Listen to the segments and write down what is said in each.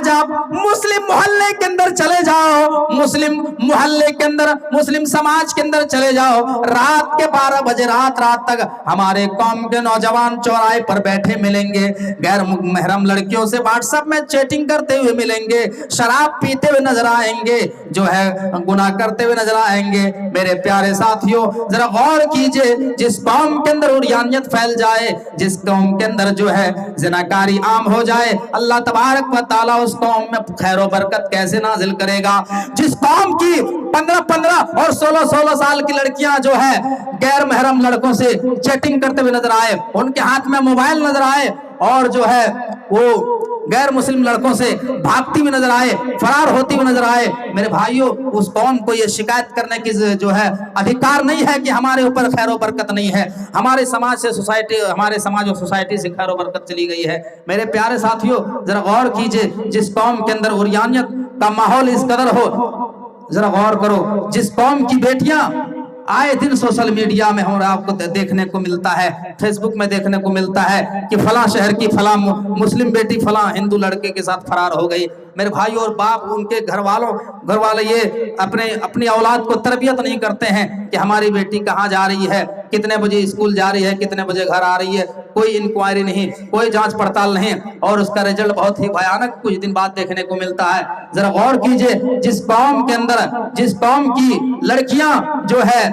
آج آپ مسلم محلے کے اندر چلے جاؤ، مسلم محلے کے اندر، مسلم سماج کے اندر چلے جاؤ، رات کے 12 بجے رات تک ہمارے قوم کے نوجوان چوراہے پر بیٹھے ملیں گے، غیر محرم لڑکیوں سے واٹس ایپ میں چیٹنگ کرتے ہوئے ملیں گے، شراب پیتے ہوئے نظر آئیں گے، جو ہے گناہ کرتے ہوئے نظر آئیں گے۔ میرے پیارے ساتھیوں ذرا غور کیجئے، جس قوم کے اندر عریانیت پھیل جائے، جس قوم کے اندر جو ہے زناکاری عام ہو جائے، اللہ تبارک و تعالیٰ اس قوم میں خیر و برکت کیسے نازل کرے گا؟ جس قوم کی 15 اور 16 سال کی لڑکیاں جو ہے غیر محرم لڑکوں سے چیٹنگ کرتے ہوئے نظر آئے، ان کے ہاتھ میں موبائل نظر آئے، اور جو ہے وہ غیر مسلم لڑکوں سے بھاگتی ہوئی نظر آئے، فرار ہوتی ہوئی نظر آئے، میرے بھائیوں اس قوم کو یہ شکایت کرنے کی جو ہے ادھیکار نہیں ہے کہ ہمارے اوپر خیر و برکت نہیں ہے، ہمارے سماج سے ہمارے سماج اور سوسائٹی سے خیر و برکت چلی گئی ہے۔ میرے پیارے ساتھیوں ذرا غور کیجئے، جس قوم کے اندر عریانیت کا ماحول اس قدر ہو، ذرا غور کرو، جس قوم کی بیٹیاں آئے دن سوشل میڈیا میں ہوں آپ کو دیکھنے کو ملتا ہے، فیس بک میں دیکھنے کو ملتا ہے کہ فلاں شہر کی فلاں مسلم بیٹی فلاں ہندو لڑکے کے ساتھ فرار ہو گئی۔ میرے بھائیوں اور باپ ان کے گھر والے یہ اپنی اولاد کو تربیت نہیں کرتے ہیں کہ ہماری بیٹی کہاں جا رہی ہے، کتنے بجے اسکول جا رہی ہے، کتنے بجے گھر آ رہی ہے، کوئی انکوائری نہیں، کوئی جانچ پڑتال نہیں، اور اس کا رزلٹ بہت ہی بھیانک کچھ دن بعد دیکھنے کو ملتا ہے۔ ذرا غور کیجئے، جس قوم کے اندر، جس قوم کی لڑکیاں جو ہے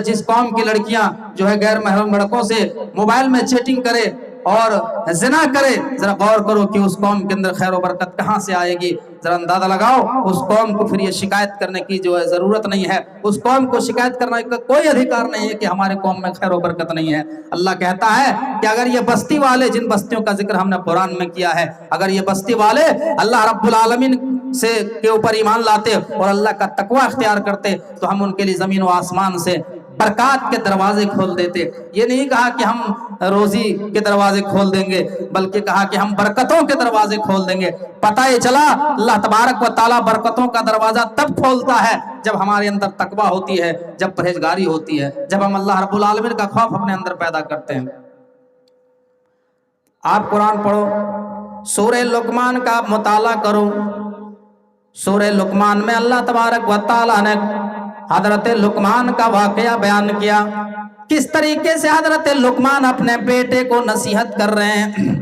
جس قوم کی لڑکیاں جو ہے غیر محرم لڑکوں سے موبائل میں چیٹنگ کرے اور زنا کرے، ذرا غور کرو کہ اس قوم کے اندر خیر و برکت کہاں سے آئے گی؟ ذرا اندازہ لگاؤ، اس قوم کو پھر یہ شکایت کرنے کی جو ہے ضرورت نہیں ہے، اس قوم کو شکایت کرنے کا کوئی ادھیکار نہیں ہے کہ ہمارے قوم میں خیر و برکت نہیں ہے۔ اللہ کہتا ہے کہ اگر یہ بستی والے، جن بستیوں کا ذکر ہم نے قرآن میں کیا ہے، اگر یہ بستی والے اللہ رب العالمین کے اوپر ایمان لاتے اور اللہ کا تقوی اختیار کرتے تو ہم ان کے لیے زمین و آسمان سے برکات کے دروازے کھول دیتے۔ یہ نہیں کہا کہ ہم روزی کے دروازے کھول دیں گے، بلکہ کہا کہ ہم برکتوں کے دروازے کھول دیں گے۔ پتہ یہ چلا اللہ تبارک و تعالیٰ برکتوں کا دروازہ تب کھولتا ہے جب ہمارے اندر تقوی ہوتی ہے، جب پرہیزگاری ہوتی ہے، جب ہم اللہ رب العالمین کا خوف اپنے اندر پیدا کرتے ہیں۔ آپ قرآن پڑھو، سورہ لقمان کا مطالعہ کرو۔ سورہ لقمان میں اللہ تبارک و تعالیٰ نے حضرت لقمان کا واقعہ بیان کیا، کس طریقے سے حضرت لقمان اپنے بیٹے کو نصیحت کر رہے ہیں،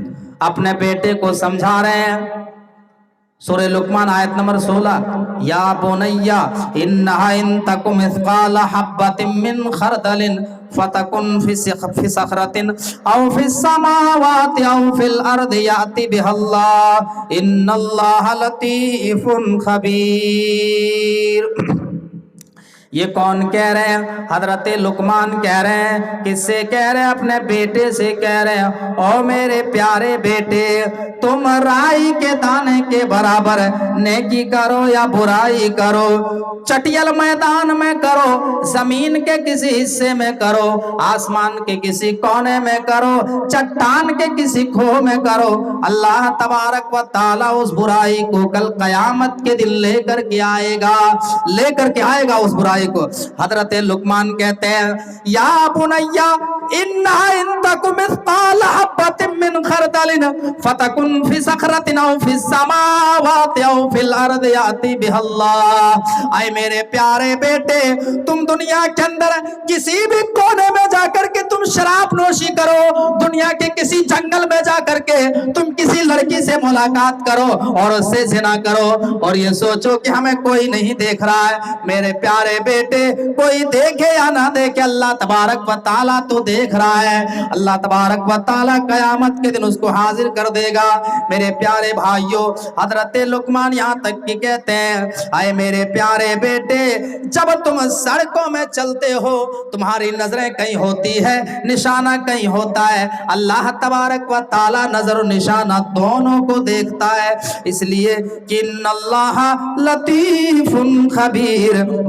اپنے بیٹے کو سمجھا رہے ہیں۔ سورہ لقمان آیت نمبر 16، یا بنیا انہا ان تک مثقال حبۃ من خردل فتکن فی صخرۃ او فی السماوات او فی الارض یأتی بها اللہ ان اللہ لطیف خبیر۔ یہ کون کہہ رہے ہیں؟ حضرت لقمان کہہ رہے ہیں، کس سے کہہ رہے ہیں؟ اپنے بیٹے سے کہہ رہے ہیں، او میرے پیارے بیٹے، تم رائی کے دانے کے برابر نیکی کرو یا برائی کرو، چٹیل میدان میں کرو، زمین کے کسی حصے میں کرو، آسمان کے کسی کونے میں کرو، چٹان کے کسی کھو میں کرو، اللہ تبارک و تعالیٰ اس برائی کو کل قیامت کے دن لے کر کے آئے گا اس برائی کو۔ حضرت لقمان کہتے ہیں، یا بنیا انہا ان تک مثقال حبۃ من خردل فتکن فی صخرۃ او فی السماوات او فی الارض یأتی بها اللہ۔ اے میرے پیارے بیٹے، تم دنیا کے اندر کسی بھی کونے میں جا کر کے تم شراب نوشی کرو، دنیا کے کسی جنگل میں جا کر کے تم کسی لڑکی سے ملاقات کرو اور اس سے زنا کرو، اور یہ سوچو کہ ہمیں کوئی نہیں دیکھ رہا ہے۔ میرے پیارے بیٹے، کوئی دیکھے یا نہ دیکھے، اللہ تبارک و تعالیٰ تو دیکھ رہا ہے۔ اللہ تبارک و تعالیٰ قیامت کے دن اس کو حاضر کر دے گا۔ میرے پیارے بھائیوں، حضرت لقمان یہاں تک کہ کہتے ہیں، اے میرے پیارے بیٹے، جب تم سڑکوں میں چلتے ہو، تمہاری نظریں کہیں ہوتی ہے، نشانہ کہیں ہوتا ہے، اللہ تبارک و تعالیٰ نظر و نشانہ دونوں کو دیکھتا ہے، اس لیے کہ ان اللہ لطیف خبیر،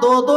2-2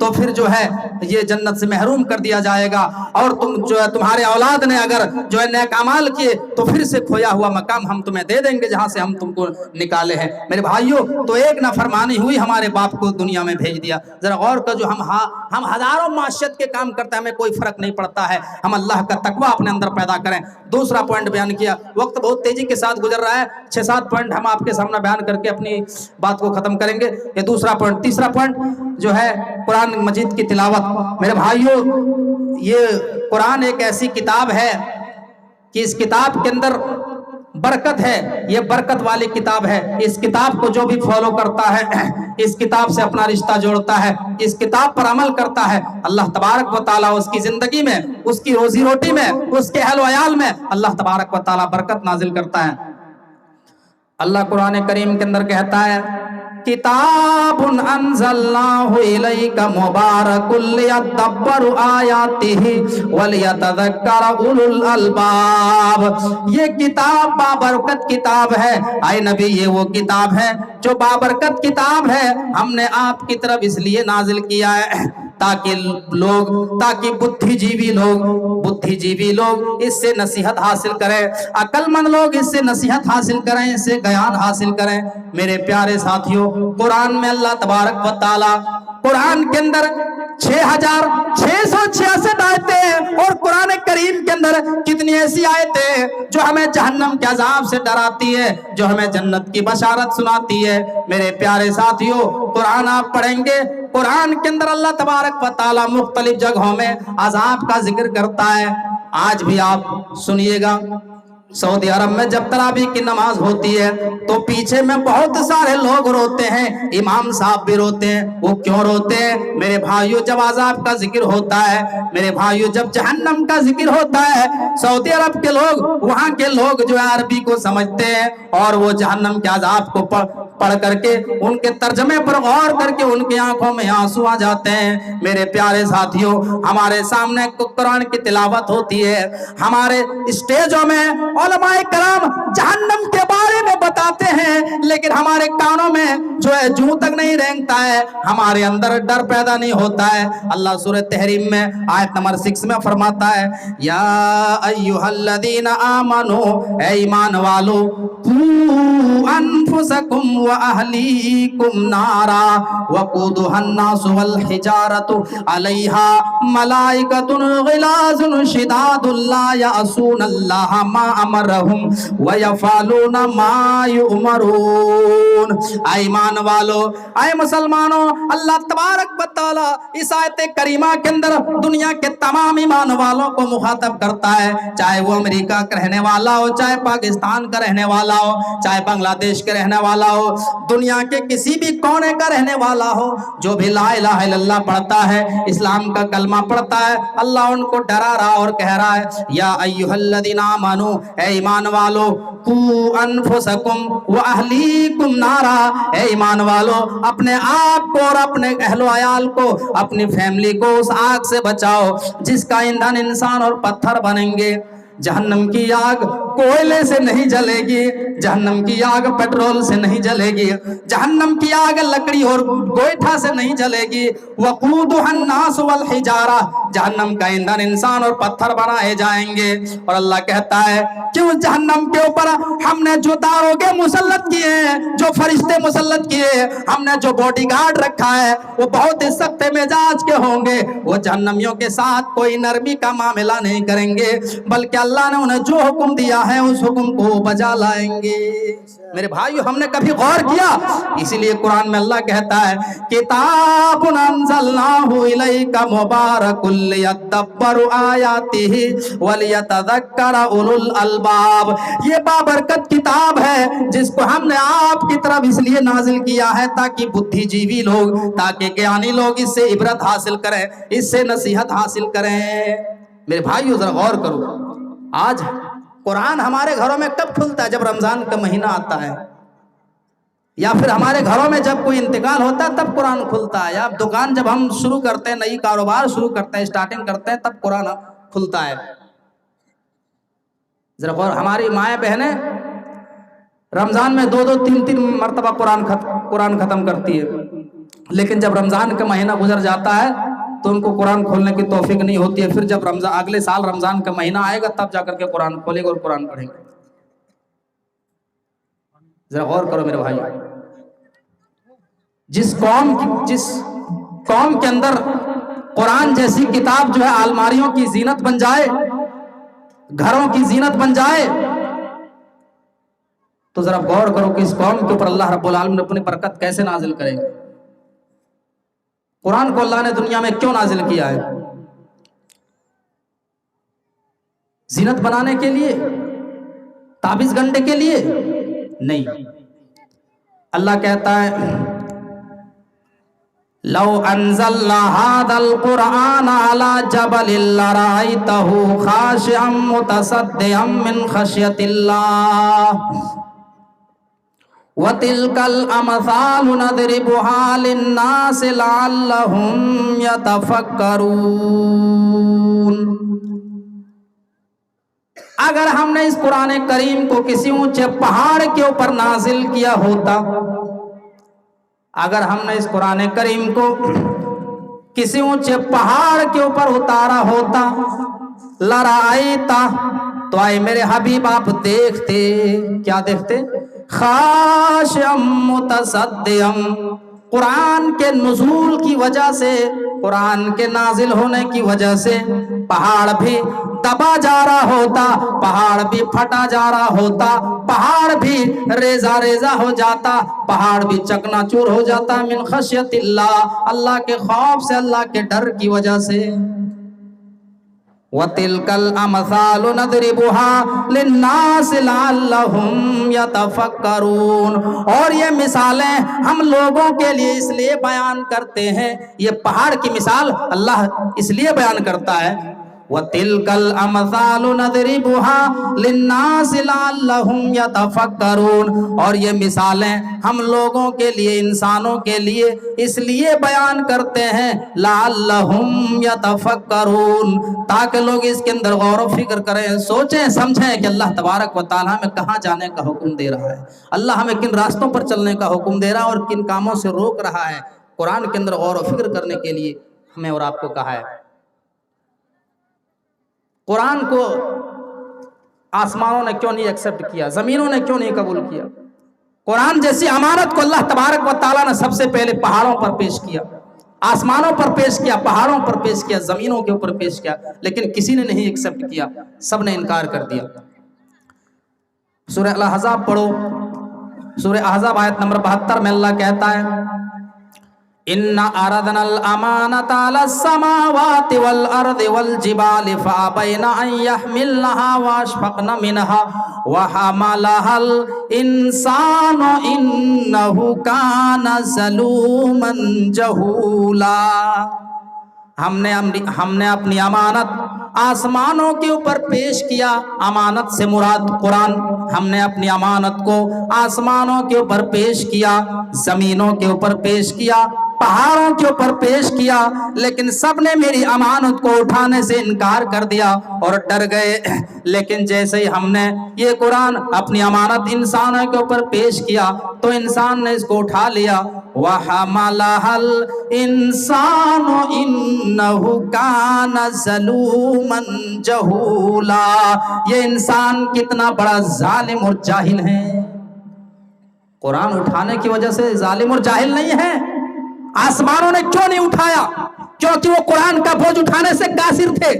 تو پھر جو ہے یہ جنت سے محروم کر دیا جائے گا، اور تم جو ہے تمہارے اولاد نے اگر جو ہے نیک اعمال کیے تو پھر سے کھویا ہوا مقام ہم تمہیں دے دیں گے جہاں سے ہم تم کو نکالے ہیں۔ میرے بھائیوں، تو ایک نافرمانی ہوئی، ہمارے باپ کو دنیا میں بھیج دیا۔ ذرا غور کر، جو ہم ہزاروں معاشیت کے کام کرتے ہیں، ہمیں کوئی فرق نہیں پڑتا ہے، ہم اللہ کا تقوی اپنے اندر پیدا کریں۔ دوسرا پوائنٹ بیان کیا، وقت بہت تیزی کے ساتھ گزر رہا ہے، 6-7 پوائنٹ ہم آپ کے سامنے بیان کر کے اپنی بات کو ختم کریں گے۔ یہ دوسرا پوائنٹ۔ تیسرا پوائنٹ جو ہے قرآن مجید کی تلاوت۔ میرے بھائیوں، یہ قرآن ایک ایسی کتاب ہے کہ اس کتاب کے اندر برکت ہے، یہ برکت والی کتاب ہے۔ اس کتاب کو جو بھی فالو کرتا ہے، اس کتاب سے اپنا رشتہ جوڑتا ہے، اس کتاب پر عمل کرتا ہے، اللہ تبارک و تعالیٰ اس کی زندگی میں، اس کی روزی روٹی میں، اس کے اہل و عیال میں اللہ تبارک و تعالیٰ برکت نازل کرتا ہے۔ اللہ قرآن کریم کے اندر کہتا ہے، کتاب انزلناہ الیک مبارک لیدبروا آیاتہ ولیتذکر اولو الالباب۔ یہ کتاب بابرکت کتاب ہے، اے نبی یہ وہ کتاب ہے جو بابرکت کتاب ہے، ہم نے آپ کی طرف اس لیے نازل کیا ہے تاکہ بدھی جیوی لوگ اس سے نصیحت حاصل کریں، عقل مند لوگ اس سے نصیحت حاصل کریں، اس سے گیان حاصل کریں۔ میرے پیارے ساتھیوں، قرآن میں اللہ تبارک و تعالیٰ قرآن کے اندر 6666 آیتیں ہیں، اور قرآن کریم کے اندر کتنی ایسی آیتیں جو ہمیں جہنم کے عذاب سے ڈراتی ہے، جو ہمیں جنت کی بشارت سناتی ہے۔ میرے پیارے ساتھیوں، قرآن آپ پڑھیں گے، قرآن کے اندر اللہ تبارک و تعالیٰ مختلف جگہوں میں عذاب کا ذکر کرتا ہے۔ آج بھی آپ سنیے گا، سعودی عرب میں جب تراویح کی نماز ہوتی ہے تو پیچھے میں بہت سارے لوگ روتے ہیں، امام صاحب بھی روتے ہیں۔ وہ کیوں روتے ہیں؟ میرے بھائیوں، جب عذاب کا ذکر ہوتا ہے، میرے بھائیوں جب جہنم کا ذکر ہوتا ہے، سعودی عرب کے لوگ، وہاں کے لوگ جو ہے عربی کو سمجھتے ہیں، اور وہ جہنم کے عذاب کو پڑھ کر کے ان کے ترجمے پر غور کر کے ان کی آنکھوں میں آنسو آ جاتے ہیں۔ میرے پیارے ساتھیوں، ہمارے سامنے قرآن کی تلاوت ہوتی ہے، ہمارے اسٹیجوں میں علماء کرام جہنم کے بارے میں بتاتے ہیں، لیکن ہمارے کانوں میں جو ہے جوں تک نہیں رینگتا ہے، ہمارے اندر ڈر پیدا نہیں ہوتا ہے۔ اللہ سورہ تحریم میں آیت نمبر 6 میں فرماتا ہے، یا ایھا الذین آمنوا، اے ایمان والو، قوا انفسکم واہلیکم نارا وقودھا الناس والحجارۃ علیہا ملائکۃ غلاظ شداد لا یعصون اللہ ما امرہم ویفعلون ما یؤمرون۔ اے ایمان والو، اے مسلمانوں، اللہ تبارک و تعالیٰ اس آیت کریمہ کے اندر دنیا کے تمام ایمان والوں کو مخاطب کرتا ہے، چاہے وہ امریکہ کا رہنے والا ہو، چاہے پاکستان کا رہنے والا ہو، چاہے بنگلہ دیش کے رہنے والا ہو، دنیا کے کسی بھی کونے کا رہنے والا ہو، جو بھی لا الہ الا اللہ پڑھتا ہے، اسلام کا کلمہ پڑھتا ہے، اللہ ان کو ڈرا رہا اور کہہ رہا ہے، یا ایھا الذین آمنوا، اے ایمان والو، قوا انفسکم واہلیکم نارا، اے ایمان والو، اپنے آپ کو اور اپنے اہل و عیال کو، اپنی فیملی کو اس آگ سے بچاؤ جس کا ایندھن انسان اور پتھر بنیں گے۔ جہنم کی آگ کوئلے سے نہیں جلے گی، جہنم کی آگ پیٹرول سے نہیں جلے گی، جہنم کی آگ لکڑی اور گوئٹھا سے نہیں جلے گی۔ وقودھا الناس والحجارہ، جہنم کا ایندھن انسان اور پتھر بنائے جائیں گے۔ اور اللہ کہتا ہے کہ اس جہنم کے اوپر ہم نے جو داروغے مسلط کیے ہیں، جو فرشتے مسلط کیے ہیں، ہم نے جو باڈی گارڈ رکھا ہے، وہ بہت ہی سخت مزاج کے ہوں گے۔ وہ جہنمیوں کے ساتھ کوئی نرمی کا معاملہ نہیں کریں گے، بلکہ اللہ نے انہیں جو حکم دیا ہے اس حکم کو بجا لائیں گے۔ میرے بھائیو، ہم نے کبھی غور کیا؟ اسی لیے قرآن میں اللہ کہتا ہے، کتاب انزلناہ الیک مبارک لیدبروا آیاتہ ولیتذکر اولو الالباب۔ یہ بابرکت کتاب ہے جس کو ہم نے آپ کی طرف اس لیے نازل کیا ہے تاکہ بدھی جیوی لوگ، تاکہ گیانی لوگ اس سے عبرت حاصل کریں، اس سے نصیحت حاصل کریں۔ میرے بھائیو، ذرا غور کرو، آج قرآن ہمارے گھروں میں کب کھلتا ہے؟ جب رمضان کا مہینہ آتا ہے، یا پھر ہمارے گھروں میں جب کوئی انتقال ہوتا ہے تب قرآن کھلتا ہے، یا دکان جب ہم شروع کرتے ہیں، نئی کاروبار شروع کرتے ہیں، اسٹارٹنگ کرتے ہیں، تب قرآن کھلتا ہے۔ ذرا غور، ہماری مائیں بہنیں رمضان میں 2-2 3-3 مرتبہ قرآن ختم کرتی ہے۔ لیکن جب رمضان کا مہینہ گزر جاتا ہے تو ان کو قرآن کھولنے کی توفیق نہیں ہوتی ہے. پھر جب اگلے سال رمضان کا مہینہ آئے گا تب جا کر کے قرآن کھولے گا اور قرآن پڑھیں گے. ذرا غور کرو میرے بھائی. جس قوم کے اندر قرآن جیسی کتاب جو ہے الماریوں کی زینت بن جائے, گھروں کی زینت بن جائے, تو ذرا غور کرو کہ اس قوم کے اوپر اللہ رب العالمین اپنی برکت کیسے نازل کرے گا. قرآن کو اللہ نے دنیا میں کیوں نازل کیا ہے؟ زینت بنانے کے لیے, تعویذ گنڈے کے لیے نہیں. اللہ کہتا ہے لو انزلنا هذا القرآن على جبل لرأيته خاشعا متصدعا من خشية الله وَتِلْكَ الْأَمْثَالُ نَضْرِبُهَا لِلنَّاسِ لَعَلَّهُمْ يَتَفَكَّرُونَ. اگر ہم نے اس قرآن کریم کو کسی اونچے پہاڑ کے اوپر نازل کیا ہوتا, اگر ہم نے اس قرآن کریم کو کسی اونچے پہاڑ کے اوپر اتارا ہوتا, لَرَأَيْتَ, تو آئے میرے حبیب آپ دیکھتے, کیا دیکھتے؟ خاشعا متصدعا, قرآن کے نزول کی وجہ سے, قرآن کے نازل ہونے کی وجہ سے پہاڑ بھی دبا جا رہا ہوتا, پہاڑ بھی پھٹا جا رہا ہوتا, پہاڑ بھی ریزہ ریزہ ہو جاتا, پہاڑ بھی چکنا چور ہو جاتا من خشیت اللہ, اللہ کے خوف سے, اللہ کے ڈر کی وجہ سے. وَتِلْكَ الْأَمْثَالُ نَضْرِبُهَا لِلنَّاسِ لَعَلَّهُمْ يَتَفَكَّرُونَ. اور یہ مثالیں ہم لوگوں کے لیے اس لیے بیان کرتے ہیں, یہ پہاڑ کی مثال اللہ اس لیے بیان کرتا ہے. وَتِلْكَ الْأَمْثَالُ نَضْرِبُهَا لِلنَّاسِ لَعَلَّهُمْ يَتَفَكَّرُونَ. اور یہ مثالیں ہم لوگوں کے لیے, انسانوں کے لیے اس لیے بیان کرتے ہیں لَعَلَّهُمْ يَتَفَكَّرُونَ, تاکہ لوگ اس کے اندر غور و فکر کریں, سوچیں سمجھیں کہ اللہ تبارک و تعالیٰ ہمیں کہاں جانے کا حکم دے رہا ہے, اللہ ہمیں کن راستوں پر چلنے کا حکم دے رہا ہے اور کن کاموں سے روک رہا ہے. قرآن کے اندر غور و فکر کرنے کے لیے ہمیں اور آپ کو کہا ہے. قرآن کو آسمانوں نے کیوں نہیں ایکسپٹ کیا, زمینوں نے کیوں نہیں قبول کیا؟ قرآن جیسی امانت کو اللہ تبارک و تعالیٰ نے سب سے پہلے پہاڑوں پر پیش کیا, آسمانوں پر پیش کیا, پہاڑوں پر پیش کیا, زمینوں کے اوپر پیش کیا, لیکن کسی نے نہیں ایکسپٹ کیا, سب نے انکار کر دیا. سورہ الاحزاب پڑھو, سورہ احزاب آیت نمبر 72 میں اللہ کہتا ہے إِنَّا أَرَدْنَا الْأَمَانَةَ عَلَى السَّمَاوَاتِ وَالْأَرْضِ وَالْجِبَالِ فَأَبَيْنَ أَن يَحْمِلْنَهَا وَأَشْفَقْنَ مِنْهَا وَحَمَلَهَا الْإِنسَانُ إِنَّهُ كَانَ ظَلُومًا جَهُولًا. ہم نے اپنی امانت آسمانوں کے اوپر پیش کیا, امانت سے مراد قرآن, ہم نے اپنی امانت کو آسمانوں کے اوپر پیش کیا, زمینوں کے اوپر پیش کیا, پہاڑوں کے اوپر پیش کیا, لیکن سب نے میری امانت کو اٹھانے سے انکار کر دیا اور ڈر گئے. لیکن جیسے ہی ہم نے یہ قرآن اپنی امانت انسانوں کے اوپر پیش کیا تو انسان نے اس کو اٹھا لیا. وَحَمَلَهَا الْإِنسَانُ إِنَّهُ كَانَ ظَلُومًا جَهُولًا. یہ انسان کتنا بڑا ظالم اور جاہل ہے. قرآن اٹھانے کی وجہ سے ظالم اور جاہل نہیں ہے. آسمانوں نے کیوں نہیں اٹھایا؟ کیونکہ وہ قرآن کا بوجھ اٹھانے سے قاصر تھے.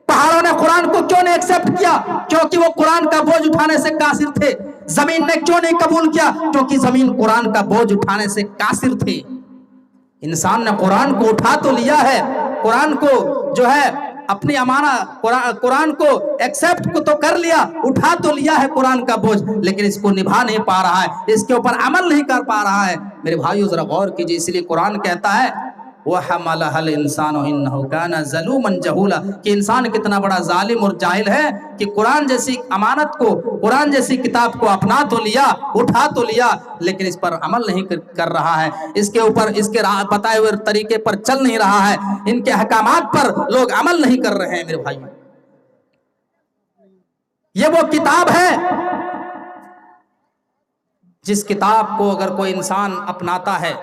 پہاڑوں نے قرآن کو کیوں نہیں ایکسپٹ کیا؟ کیونکہ وہ قرآن کا بوجھ اٹھانے سے قاصر تھے. زمین نے کیوں نہیں قبول کیا؟ کیونکہ زمین قرآن کا بوجھ اٹھانے سے قاصر تھے. انسان نے قرآن کو اٹھا تو لیا ہے, قرآن کو جو ہے اپنی امانت, قرآن کو ایکسپٹ کو تو کر لیا, اٹھا تو لیا ہے قرآن کا بوجھ, لیکن اس کو نبھا نہیں پا رہا ہے, اس کے اوپر عمل نہیں کر پا رہا ہے. میرے بھائیو ذرا غور کیجئے, اس لیے قرآن کہتا ہے وَحَمَلَهَا الْإِنسَانُ إِنَّهُ كَانَ ظَلُومًا جَهُولًا, کہ انسان کتنا بڑا ظالم اور جاہل ہے کہ قرآن جیسی امانت کو, قرآن جیسی کتاب کو اپنا تو لیا, اٹھا تو لیا, لیکن اس پر عمل نہیں کر رہا ہے, اس کے اوپر, اس کے بتائے ہوئے طریقے پر چل نہیں رہا ہے, ان کے احکامات پر لوگ عمل نہیں کر رہے ہیں. میرے بھائی, یہ وہ کتاب ہے جس کتاب کو اگر کوئی انسان اپناتا ہے,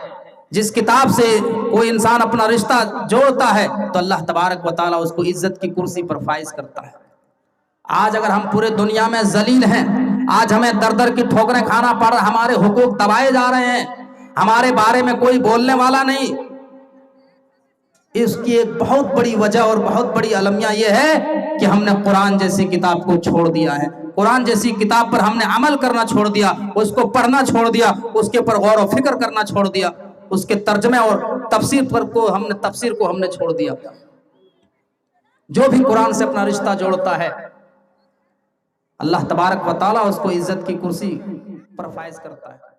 جس کتاب سے کوئی انسان اپنا رشتہ جوڑتا ہے تو اللہ تبارک و تعالیٰ اس کو عزت کی کرسی پر فائز کرتا ہے۔ آج اگر ہم پورے دنیا میں ذلیل ہیں، آج ہمیں در در کی ٹھوکریں کھانا پڑ رہا، ہمارے حقوق دبائے جا رہے ہیں، ہمارے بارے میں کوئی بولنے والا نہیں، اس کی ایک بہت بڑی وجہ اور بہت بڑی المیہ یہ ہے کہ ہم نے قرآن جیسی کتاب کو چھوڑ دیا ہے۔ قرآن جیسی کتاب پر ہم نے عمل کرنا چھوڑ دیا، اس کو پڑھنا چھوڑ دیا، اس کے پر غور و فکر کرنا چھوڑ دیا، اس کے ترجمے اور تفسیر کو ہم نے چھوڑ دیا۔ جو بھی قرآن سے اپنا رشتہ جوڑتا ہے اللہ تبارک و تعالیٰ اس کو عزت کی کرسی پر فائز کرتا ہے۔